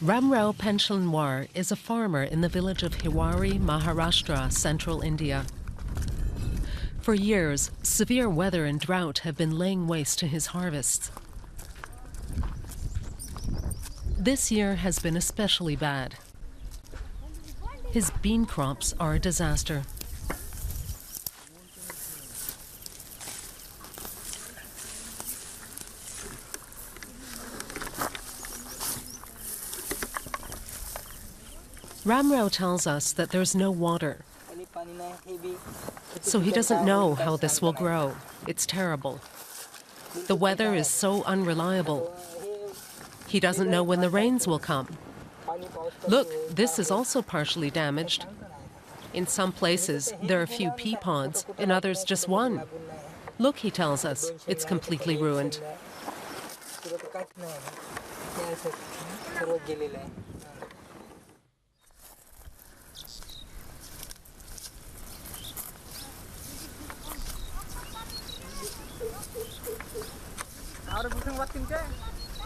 Ramrao Penchanwar is a farmer in the village of Hiwari, Maharashtra, central India. For years, severe weather and drought have been laying waste to his harvests. This year has been especially bad. His bean crops are a disaster. Ramrao tells us that there's no water, so he doesn't know how this will grow. It's terrible. The weather is so unreliable. He doesn't know when the rains will come. Look, this is also partially damaged. In some places, there are a few pea pods, in others just one. Look, he tells us, it's completely ruined.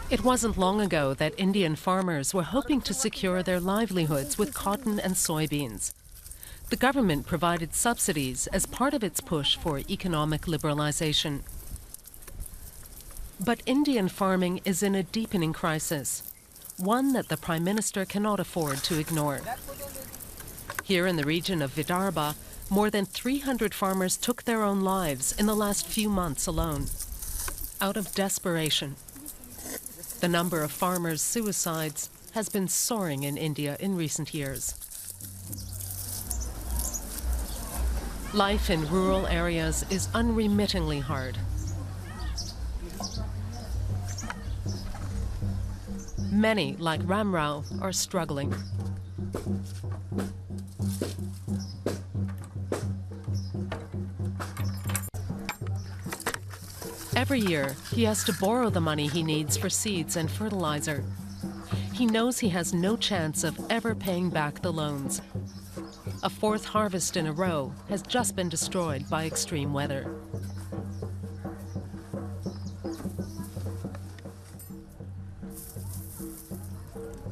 It wasn't long ago that Indian farmers were hoping to secure their livelihoods with cotton and soybeans. The government provided subsidies as part of its push for economic liberalization. But Indian farming is in a deepening crisis, one that the Prime Minister cannot afford to ignore. Here in the region of Vidarbha, more than 300 farmers took their own lives in the last few months alone. Out of desperation. The number of farmers' suicides has been soaring in India in recent years. Life in rural areas is unremittingly hard. Many, like Ramrao, are struggling. Every year, he has to borrow the money he needs for seeds and fertilizer. He knows he has no chance of ever paying back the loans. A fourth harvest in a row has just been destroyed by extreme weather.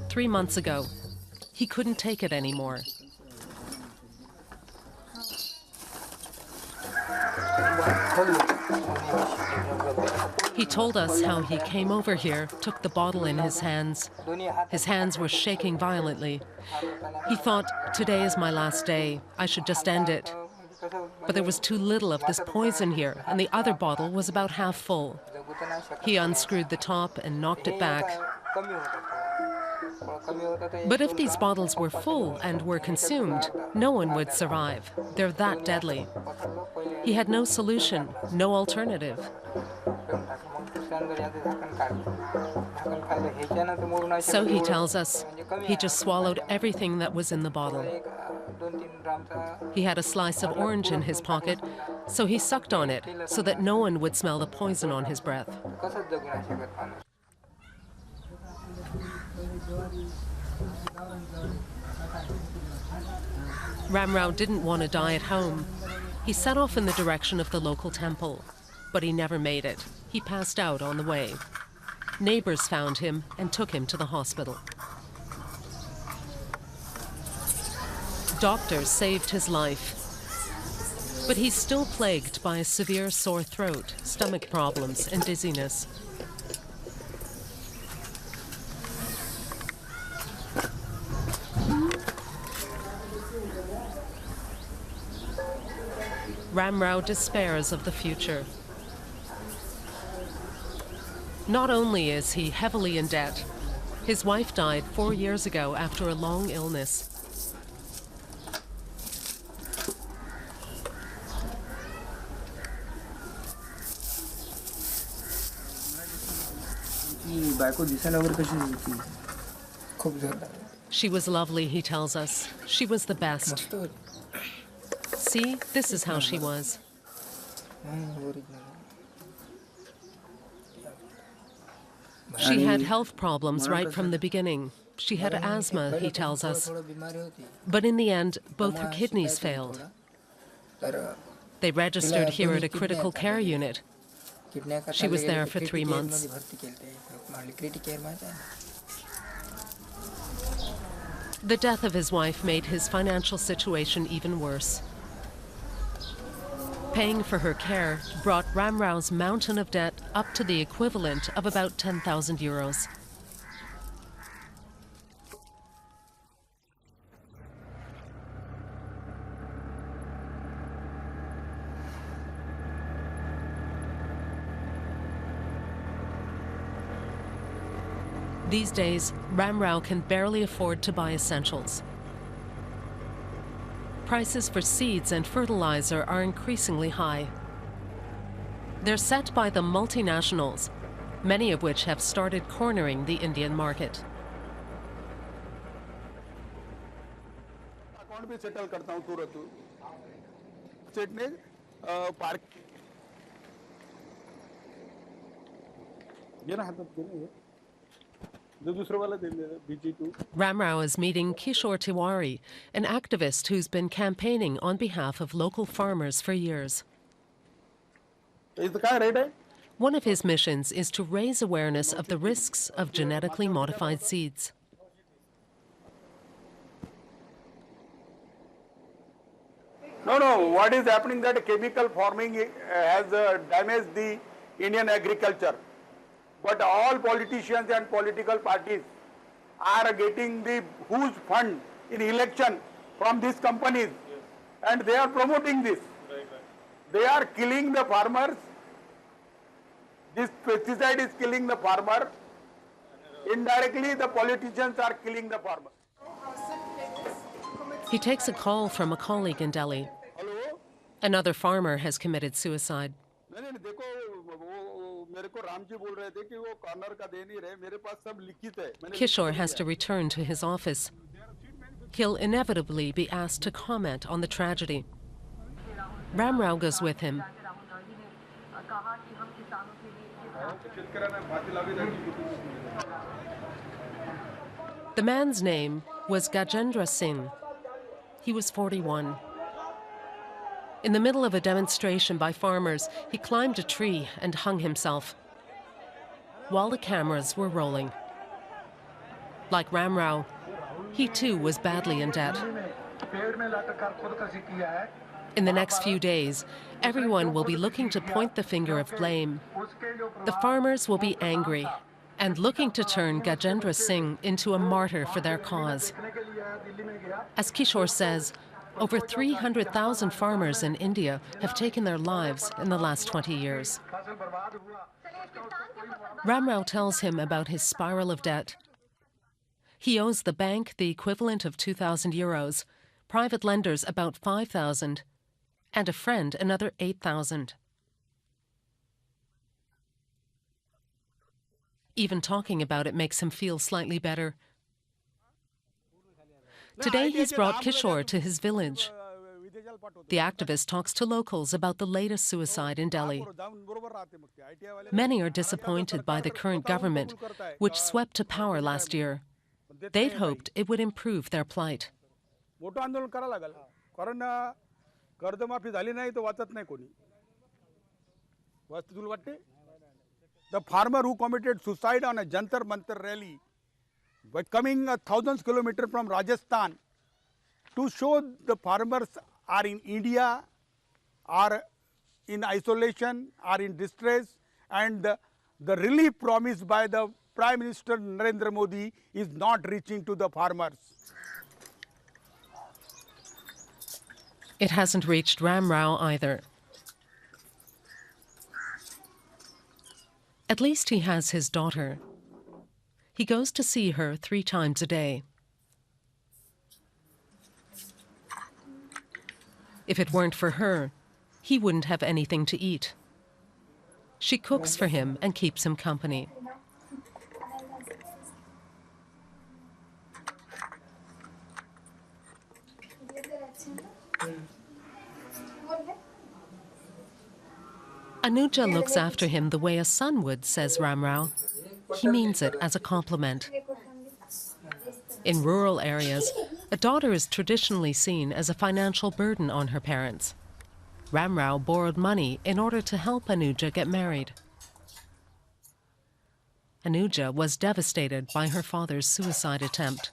Three months ago, he couldn't take it anymore. He told us how he came over here, took the bottle in his hands. His hands were shaking violently. He thought, today is my last day, I should just end it. But there was too little of this poison here, and the other bottle was about half full. He unscrewed the top and knocked it back. But if these bottles were full and were consumed, no one would survive. They're that deadly. He had no solution, no alternative. So he tells us, he just swallowed everything that was in the bottle. He had a slice of orange in his pocket, so he sucked on it so that no one would smell the poison on his breath. Ramrao didn't want to die at home. He set off in the direction of the local temple, but he never made it. He passed out on the way. Neighbors found him and took him to the hospital. Doctors saved his life, but he's still plagued by a severe sore throat, stomach problems, and dizziness. Ramrao despairs of the future. Not only is he heavily in debt, his wife died 4 years ago after a long illness. She was lovely, he tells us. She was the best. See, this is how she was. She had health problems right from the beginning. She had asthma, he tells us. But in the end, both her kidneys failed. They registered here at a critical care unit. She was there for 3 months. The death of his wife made his financial situation even worse. Paying for her care brought Ramrao's mountain of debt up to the equivalent of about 10,000 euros. These days, Ramrao can barely afford to buy essentials. Prices for seeds and fertilizer are increasingly high. They're set by the multinationals, many of which have started cornering the Indian market. Ramrao is meeting Kishore Tiwari, an activist who's been campaigning on behalf of local farmers for years. One of his missions is to raise awareness of the risks of genetically modified seeds. No, what is happening that chemical farming has damaged the Indian agriculture. But all politicians and political parties are getting the huge fund in election from these companies, and they are promoting this. They are killing the farmers. This pesticide is killing the farmer. Indirectly, the politicians are killing the farmer. He takes a call from a colleague in Delhi. Another farmer has committed suicide. Kishore has to return to his office. He'll inevitably be asked to comment on the tragedy. Ramrao goes with him. The man's name was Gajendra Singh. He was 41. In the middle of a demonstration by farmers, he climbed a tree and hung himself while the cameras were rolling. Like Ramrao, he too was badly in debt. In the next few days, everyone will be looking to point the finger of blame. The farmers will be angry and looking to turn Gajendra Singh into a martyr for their cause. As Kishore says, over 300,000 farmers in India have taken their lives in the last 20 years. Ramrao tells him about his spiral of debt. He owes the bank the equivalent of 2,000 euros, private lenders about 5,000, and a friend another 8,000. Even talking about it makes him feel slightly better. Today he's brought Kishore to his village. The activist talks to locals about the latest suicide in Delhi. Many are disappointed by the current government, which swept to power last year. They'd hoped it would improve their plight. The farmer who committed suicide on a Jantar Mantar rally, but coming 1,000 kilometers from Rajasthan, to show the farmers are in India, are in isolation, are in distress, and the relief promised by the Prime Minister Narendra Modi is not reaching to the farmers. It hasn't reached Ramrao either. At least he has his daughter. He goes to see her 3 times a day. If it weren't for her, he wouldn't have anything to eat. She cooks for him and keeps him company. Anuja looks after him the way a son would, says Ramrao. He means it as a compliment. In rural areas, a daughter is traditionally seen as a financial burden on her parents. Ramrao borrowed money in order to help Anuja get married. Anuja was devastated by her father's suicide attempt.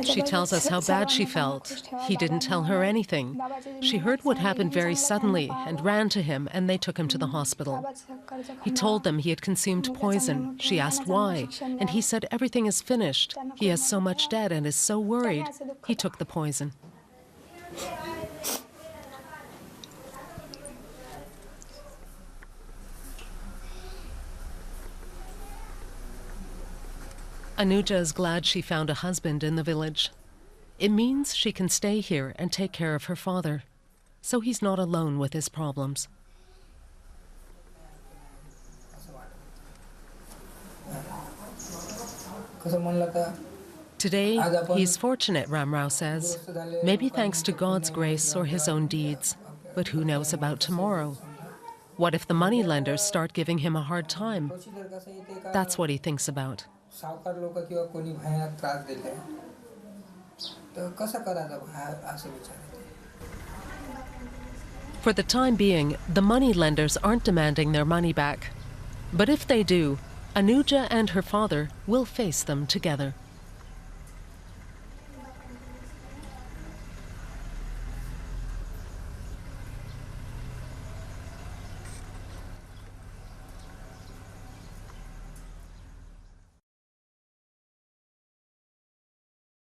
She tells us how bad she felt. He didn't tell her anything. She heard what happened very suddenly and ran to him, and they took him to the hospital. He told them he had consumed poison. She asked why, and he said everything is finished. He has so much debt and is so worried. He took the poison. Anuja is glad she found a husband in the village. It means she can stay here and take care of her father, so he's not alone with his problems. Today, he's fortunate, Ramrao says, maybe thanks to God's grace or his own deeds, but who knows about tomorrow? What if the moneylenders start giving him a hard time? That's what he thinks about. For the time being, the moneylenders aren't demanding their money back. But if they do, Anuja and her father will face them together.